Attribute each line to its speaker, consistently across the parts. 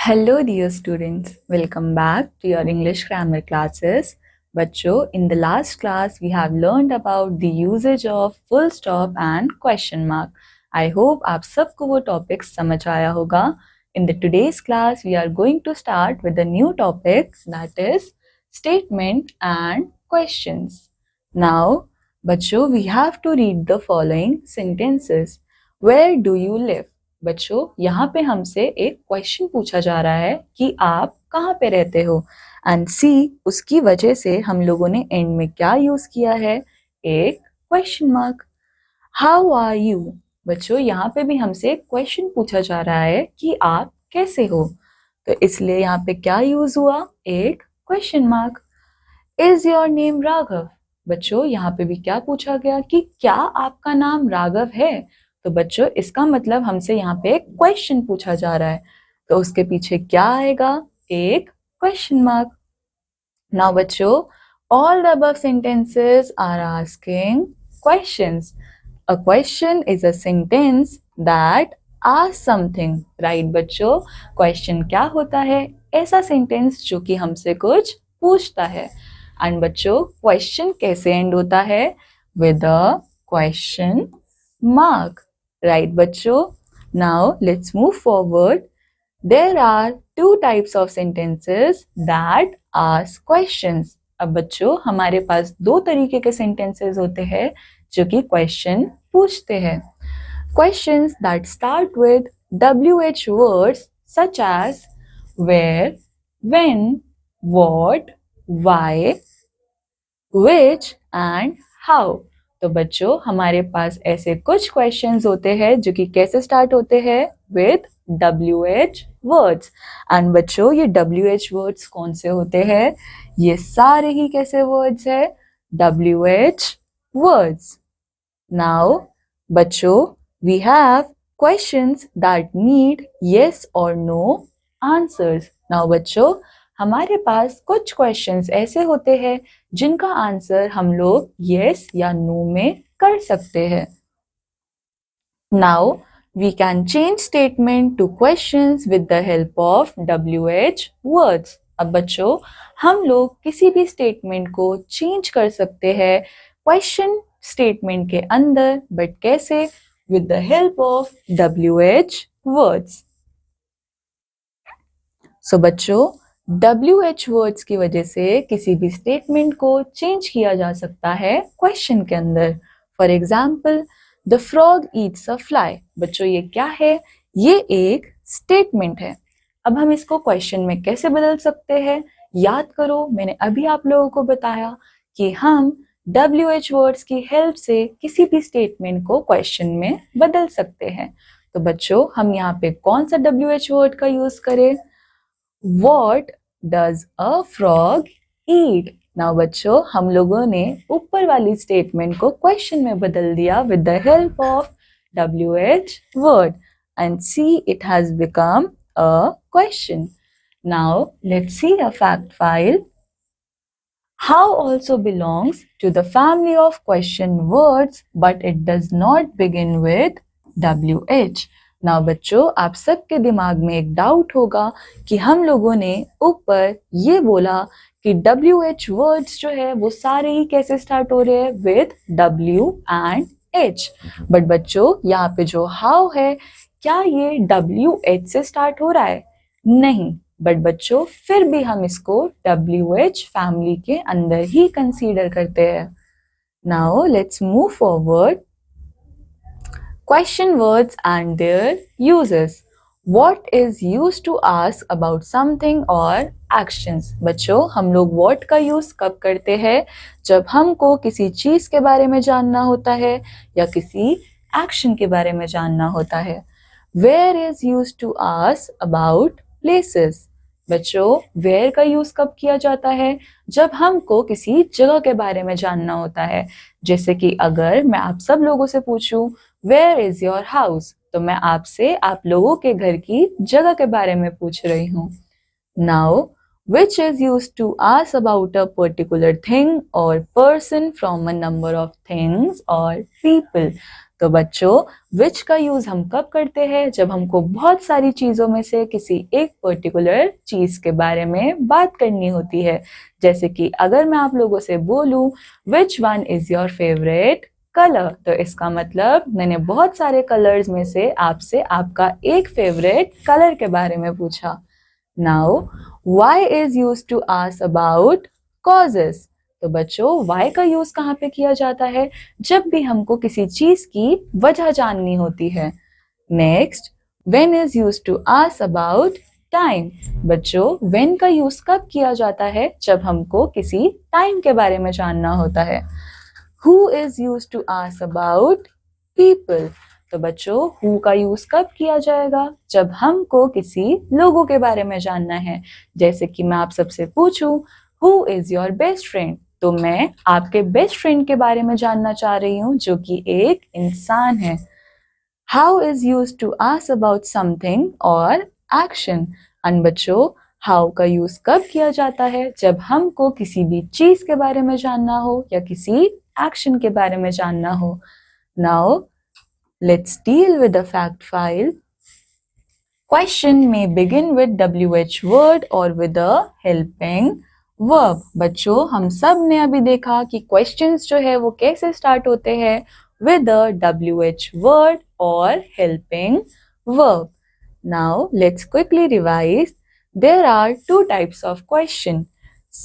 Speaker 1: Hello, dear students. Welcome back to your English grammar classes. बच्चों, in the last class, we have learned about the usage of full stop and question mark. I hope आप सबको वो topic समझ आया होगा. In the today's class, we are going to start with a new topic that is statement and questions. Now, बच्चों, we have to read the following sentences. Where do you live? बच्चों यहाँ पे हमसे एक question पूछा जा रहा है कि आप कहाँ पे रहते हो एंड सी उसकी वजह से हम लोगों ने एंड में क्या यूज किया है, एक question mark. How are you? बच्चों यहाँ पे भी हमसे क्वेश्चन पूछा जा रहा है कि आप कैसे हो, तो इसलिए यहाँ पे क्या यूज हुआ, एक question mark. Is your name Raghav? बच्चों यहाँ पे भी क्या पूछा गया कि क्या आपका नाम राघव है, तो बच्चों इसका मतलब हमसे यहाँ पे एक क्वेश्चन पूछा जा रहा है, तो उसके पीछे क्या आएगा, एक क्वेश्चन मार्क. नाउ बच्चों, all the above sentences are asking questions. A question is a sentence that ask something, right बच्चों. क्वेश्चन क्या होता है, ऐसा सेंटेंस जो कि हमसे कुछ पूछता है. एंड बच्चों क्वेश्चन कैसे एंड होता है, with a question mark, right बच्चों. Now let's move forward. There are two types of sentences that ask questions. अब बच्चों हमारे पास दो तरीके के sentences होते हैं जो कि question पूछते हैं. Questions that start with WH words such as where, when, what, why, which and how. तो बच्चों हमारे पास ऐसे कुछ क्वेश्चंस होते हैं जो कि कैसे स्टार्ट होते हैं, विद WH वर्ड्स. एंड बच्चों ये WH वर्ड्स कौन से होते हैं, ये सारे ही कैसे वर्ड्स है, WH वर्ड्स. नाउ बच्चों we have questions that need yes और नो आंसर्स. नाउ बच्चों हमारे पास कुछ क्वेश्चंस ऐसे होते हैं जिनका आंसर हम लोग यस या नो में कर सकते हैं. Now we can change statement to questions with the help of WH words. अब बच्चों हम लोग किसी भी स्टेटमेंट को चेंज कर सकते हैं क्वेश्चन स्टेटमेंट के अंदर, बट कैसे, with the help of WH words. So बच्चों WH वर्ड्स की वजह से किसी भी स्टेटमेंट को चेंज किया जा सकता है क्वेश्चन के अंदर. For example, the frog Yeats a fly. बच्चों ये क्या है, ये एक स्टेटमेंट है. अब हम इसको क्वेश्चन में कैसे बदल सकते हैं, याद करो मैंने अभी आप लोगों को बताया कि हम WH वर्ड्स की हेल्प से किसी भी स्टेटमेंट को क्वेश्चन में बदल सकते हैं. तो बच्चों हम यहाँ पे कौन सा WH वर्ड का यूज करें, What does a frog eat? Now बच्चों हम लोगों ने ऊपर वाली स्टेटमेंट को क्वेश्चन में बदल दिया with the help of WH word and see it has become a question. Now let's see a fact file. How also belongs to the family of question words but it does not begin with WH. Now बच्चों आप सबके दिमाग में एक doubt होगा कि हम लोगों ने ऊपर ये बोला कि WH वर्ड्स जो है वो सारे ही कैसे स्टार्ट हो रहे हैं, with W and H. But बच्चों यहाँ पे जो हाउ है, क्या ये WH से स्टार्ट हो रहा है, नहीं. बट बच्चों फिर भी हम इसको WH फैमिली के अंदर ही कंसीडर करते हैं. Now let's move forward. Question words and their uses. What is used to ask about something or actions? बच्चों हम लोग what का यूज कब करते हैं, जब हमको किसी चीज के बारे में जानना होता है या किसी एक्शन के बारे में जानना होता है. Where is used to ask about places. बच्चों where का यूज कब किया जाता है, जब हमको किसी जगह के बारे में जानना होता है. जैसे कि अगर मैं आप सब लोगों से पूछूं Where is your house? तो मैं आपसे आप लोगों के घर की जगह के बारे में पूछ रही हूँ. Now, which is used to ask about a particular thing or person from a number of things or people. तो बच्चों which का यूज हम कब करते हैं? जब हमको बहुत सारी चीजों में से किसी एक पर्टिकुलर चीज के बारे में बात करनी होती है। जैसे कि अगर मैं आप लोगों से बोलूं which one is your favorite color, तो इसका मतलब मैंने बहुत सारे कलर्स में से आपसे आपका एक फेवरेट कलर के बारे में पूछा। Now, why is used to ask about causes. तो बच्चों why का यूज कहाँ पे किया जाता है? जब भी हमको किसी चीज की वजह जाननी होती है। Next, when is used to ask about time. बच्चों when का यूज कब किया जाता है? जब हमको किसी टाइम के बारे में जानना होता है। Who is used to ask about people. तो बच्चों who का यूज कब किया जाएगा? जब हमको किसी लोगों के बारे में जानना है। जैसे कि मैं आप सबसे पूछूं who is your best friend, तो मैं आपके बेस्ट फ्रेंड के बारे में जानना चाह रही हूँ जो कि एक इंसान है। How is used to ask about something और action. and बच्चों how का यूज कब किया जाता है? जब हमको किसी भी चीज के बारे में जानना हो या किसी एक्शन के बारे में जानना हो। Now let's deal with the fact file. Question may begin with WH word or with a helping verb. बच्चों हम सब ने अभी देखा कि questions जो है वो कैसे start होते हैं with a WH word or helping verb. Now let's quickly revise. There are two types of question.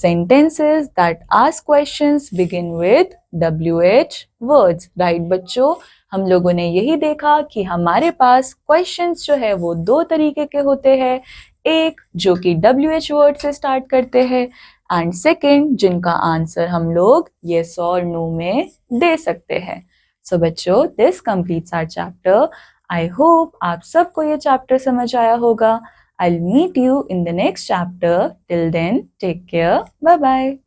Speaker 1: Sentences that ask questions begin with WH words. Right बच्चों, हम लोगों ने यही देखा कि हमारे पास questions जो है वो दो तरीके के होते हैं। एक जो कि WH word से start करते हैं and second जिनका आंसर हम लोग yes और no में दे सकते हैं। So बच्चों, this completes our chapter. I hope आप सबको ये चैप्टर समझ आया होगा। I'll meet you in the next chapter. Till then, take care. Bye bye.